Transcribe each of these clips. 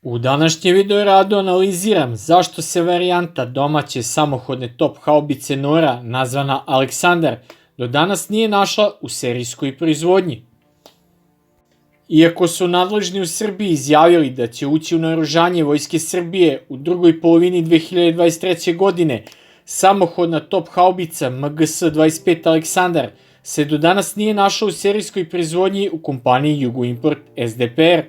U današnjem video radu analiziram zašto se varijanta domaće samohodne top haubice Nora, nazvana Aleksandar, do danas nije našla u serijskoj proizvodnji. Iako su nadležni u Srbiji izjavili da će ući u naoružanje Vojske Srbije u drugoj polovini 2023. godine, samohodna top haubica MGS-25 Aleksandar se do danas nije našla u serijskoj proizvodnji u kompaniji Jugoimport SDPR.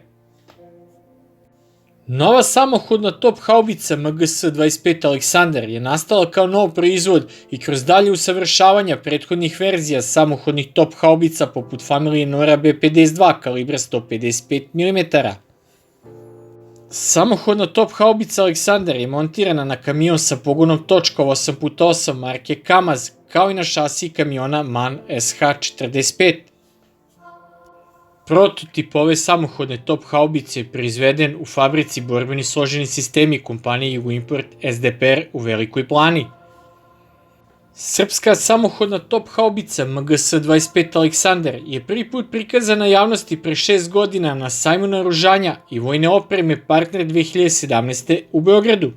Nova samohodna top haubica MGS-25 Aleksandar je nastala kao nov proizvod i kroz dalje usavršavanja prethodnih verzija samohodnih top haubica poput familije Nora B52 kalibra 155 mm. Samohodna top haubica Aleksandar je montirana na kamion sa pogonom točkov 8x8 marke Kamaz, kao i na šasiji kamiona MAN SH45. Prototip ove samohodne top haubice je proizveden u fabrici Borbeni složeni sistemi kompanije Jugoimport SDPR u Velikoj Plani. Srpska samohodna top haubica MGS-25 Aleksandar je prvi put prikazana javnosti pre 6 godina na sajmu naoružanja i vojne opreme Partner 2017. u Beogradu.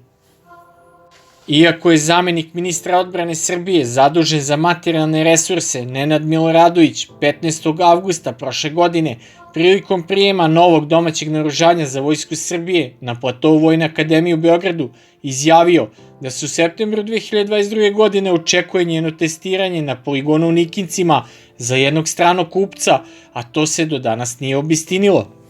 Iako je zamenik ministra odbrane Srbije zadužen za materijalne resurse Nenad Miloradović 15. avgusta prošle godine prilikom prijema novog domaćeg naoružanja za Vojsku Srbije na platovu Vojne akademije u Beogradu izjavio da se u septembru 2022. godine očekuje njeno testiranje na poligonu u Nikincima za jednog stranog kupca, a to se do danas nije obistinilo.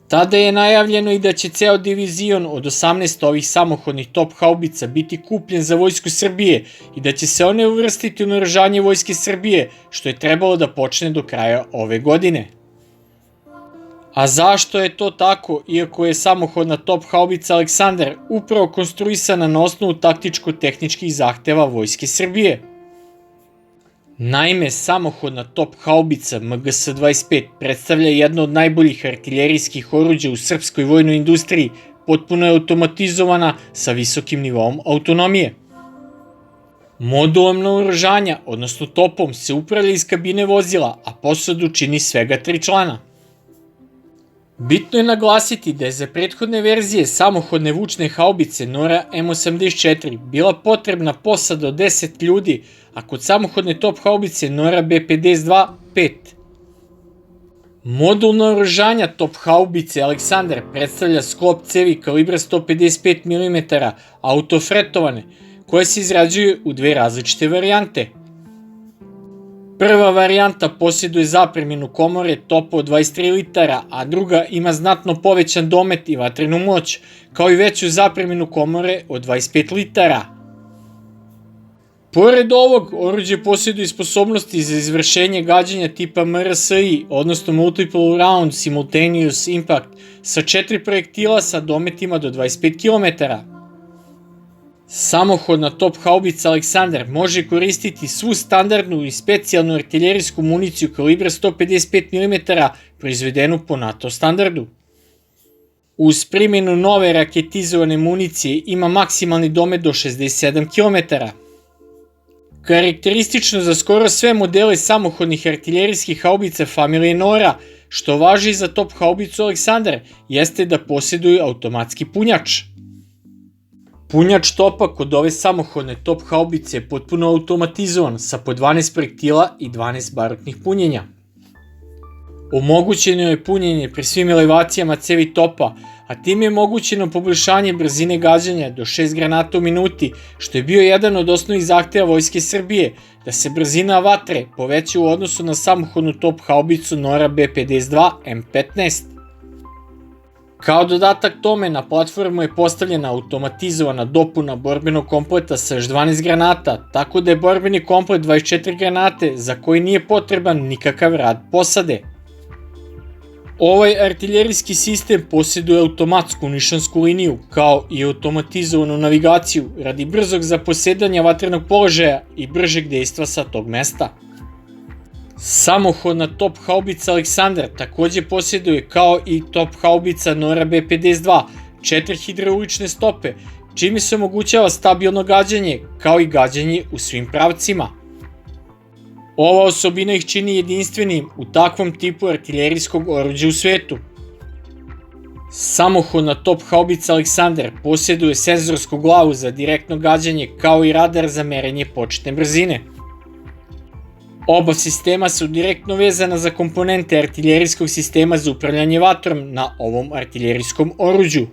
Tada je najavljeno i da će ceo divizion od 18 ovih samohodnih top haubica biti kupljen za Vojsku Srbije i da će se one uvrstiti u naoružanje Vojske Srbije, što je trebalo da počne do kraja ove godine. A zašto je to tako, iako je samohodna top haubica Aleksandar upravo konstruisana na osnovu taktičko-tehničkih zahteva Vojske Srbije? Naime, samohodna top haubica MGS-25 predstavlja jedno od najboljih artiljerijskih oruđa u srpskoj vojnoj industriji, potpuno je automatizovana sa visokim nivoom autonomije. Modulom naoružanja, odnosno topom, se upravlja iz kabine vozila, a posadu čini svega 3 člana. Bitno je naglasiti da je za prethodne verzije samohodne vučne haubice Nora M84 bila potrebna posada od 10 ljudi, a kod samohodne top haubice Nora B52 5. Modul naoružanja top haubice Aleksandar predstavlja sklop cevi kalibra 155 mm autofretovane, koje se izrađuju u dve različite varijante. Prva varijanta posjeduje zapreminu komore topa od 23 litara, a druga ima znatno povećan domet i vatrenu moć, kao i veću zapreminu komore od 25 litara. Pored ovog, oruđe posjeduje sposobnosti za izvršenje gađanja tipa MRSI, odnosno Multiple Round Simultaneous Impact, sa 4 projektila sa dometima do 25 km. Samohodna top haubica Aleksandar može koristiti svu standardnu i specijalnu artiljerijsku municiju kalibra 155 mm proizvedenu po NATO standardu. Uz primjenu nove raketizovane municije ima maksimalni domet do 67 km. Karakteristično za skoro sve modele samohodnih artiljerijskih haubica familije Nora, što važi za top haubicu Aleksandar, jeste da posjeduju automatski punjač. Punjač topa kod ove samohodne top haubice je potpuno automatizovan sa po 12 projektila i 12 barutnih punjenja. Omogućeno je punjenje pri svim elevacijama cevi topa, a tim je omogućeno poboljšanje brzine gađanja do 6 granata u minuti, što je bio jedan od osnovnih zahteva Vojske Srbije, da se brzina vatre poveća u odnosu na samohodnu top haubicu Nora B52 M15. Kao dodatak tome, na platformu je postavljena automatizovana dopuna borbenog kompleta sa još 12 granata, tako da je borbeni komplet 24 granate za koji nije potreban nikakav rad posade. Ovaj artiljerijski sistem posjeduje automatsku nišansku liniju, kao i automatizovanu navigaciju radi brzog zaposedanja vatrenog položaja i bržeg dejstva sa tog mesta. Samohodna top haubica Aleksandar takođe posjeduje, kao i top haubica Nora B52, 4 hidraulične stope, čime se omogućava stabilno gađanje, kao i gađanje u svim pravcima. Ova osobina ih čini jedinstvenim u takvom tipu artiljerijskog oruđa u svetu. Samohodna top haubica Aleksandar posjeduje senzorsku glavu za direktno gađanje kao i radar za merenje početne brzine. Oba sistema su direktno vezana za komponente artiljerijskog sistema za upravljanje vatrom na ovom artiljerijskom oruđu.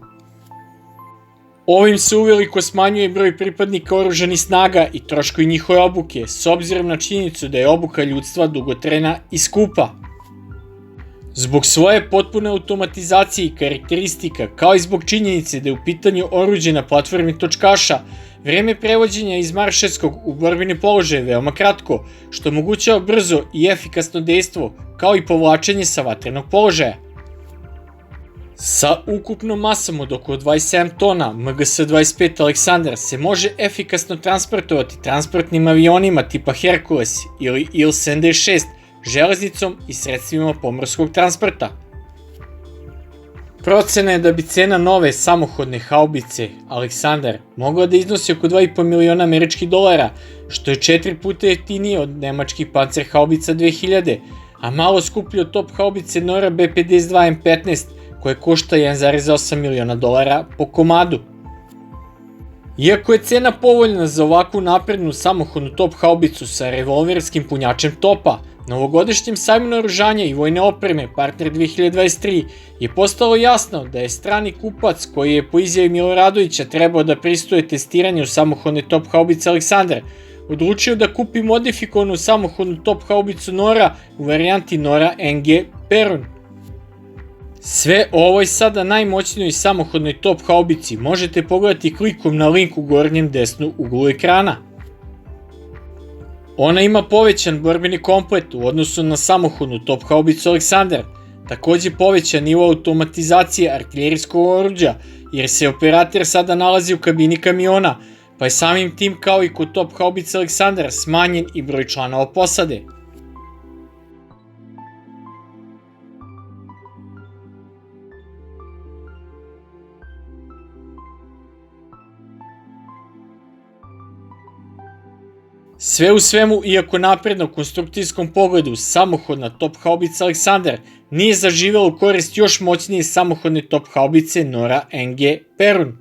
Ovim se uveliko smanjuje broj pripadnika oružanih snaga i troškovi njihove obuke, s obzirom na činjenicu da je obuka ljudstva dugotrajna i skupa. Zbog svoje potpune automatizacije i karakteristika, kao i zbog činjenice da je u pitanju oruđe na platformi točkaša, vreme prevođenja iz maršetskog u borbeni položaj je veoma kratko, što omogućava brzo i efikasno dejstvo, kao i povlačenje sa vatrenog položaja. Sa ukupnom masom od oko 27 tona, MGS-25 Aleksandar se može efikasno transportovati transportnim avionima tipa Hercules ili Il-76, železnicom i sredstvima pomorskog transporta. Procena je da bi cena nove samohodne haubice Aleksandar mogla da iznosi oko 2,5 miliona američkih dolara, što je 4 puta jeftinije od nemačkih Panzer haubica 2000, a malo skuplje od top haubice Nora B-52 M15, koje košta 1,8 miliona dolara po komadu. Iako je cena povoljna za ovakvu naprednu samohodnu top haubicu sa revolverskim punjačem topa, na ovogodišnjem sajmu naoružanja i vojne opreme Partner 2023 je postalo jasno da je strani kupac, koji je po izjavi Miloradovića trebao da pristuje testiranju samohodne top haubice Aleksandar, odlučio da kupi modifikovanu samohodnu top haubicu Nora u varijanti Nora NG Perun. Sve o ovoj sada najmoćnijoj samohodnoj top haubici možete pogledati klikom na link u gornjem desnom uglu ekrana. Ona ima povećan borbeni komplet u odnosu na samohodnu top haubicu Aleksandar, takođe povećan nivo automatizacije artiljerijskog oruđa, jer se operator sada nalazi u kabini kamiona, pa je samim tim kao i kod top haubice Aleksandar smanjen i broj članova posade. Sve u svemu, iako napredno u konstrukcijskom pogledu samohodna top haubica Aleksandar nije zaživela u korist još moćnije samohodne top haubice Nora NG Perun.